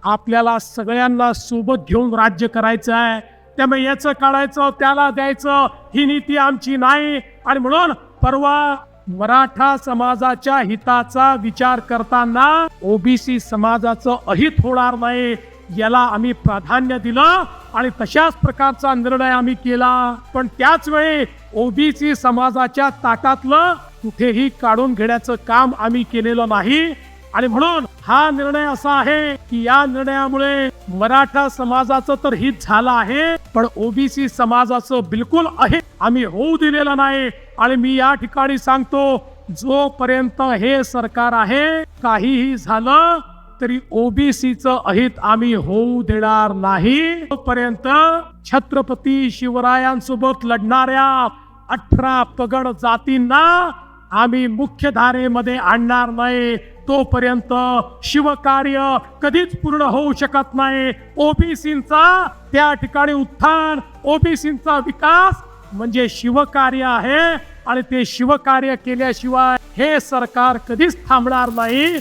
आपल्याला सगळ्यांना सोबत घेऊन राज्य करायचं आहे. त्यामुळे याचं काढायचं त्याला द्यायचं ही नीती आमची नाही. आणि म्हणून परवा मराठा समाजाच्या हिताचा विचार करताना ओबीसी समाजाचं अहित होणार नाही याला आम्ही प्राधान्य दिलं आणि तशाच प्रकारचा निर्णय आम्ही केला. पण त्याच वेळी ओबीसी समाजाच्या ताटातलं कुठेही काढून घेण्याचं काम आम्ही केलेलं नाही. आणि म्हणून हा निर्णय असा आहे की या निर्णयामुळे मराठा समाजाचं तर हित झालं आहे, पण ओबीसी समाजाचं बिलकुल अहित आम्ही होऊ दिलेलं नाही. आणि मी या ठिकाणी सांगतो, जोपर्यंत हे सरकार आहे काहीही झालं तरी ओबीसीचं अहित आम्ही होऊ देणार नाही. तोपर्यंत छत्रपती शिवरायांसोबत लढणाऱ्या 18 पगड जातींना आम्ही मुख्यधारेमध्ये आणणार नाही. तोपर्यंत शिवकार्य कधीच पूर्ण होऊ शकत नाही. ओबीसींचा त्या ठिकाणी उत्थान, ओबीसींचा विकास म्हणजे शिवकार्य आहे आणि ते शिवकार्य केल्याशिवाय हे सरकार कधीच थांबणार नाही.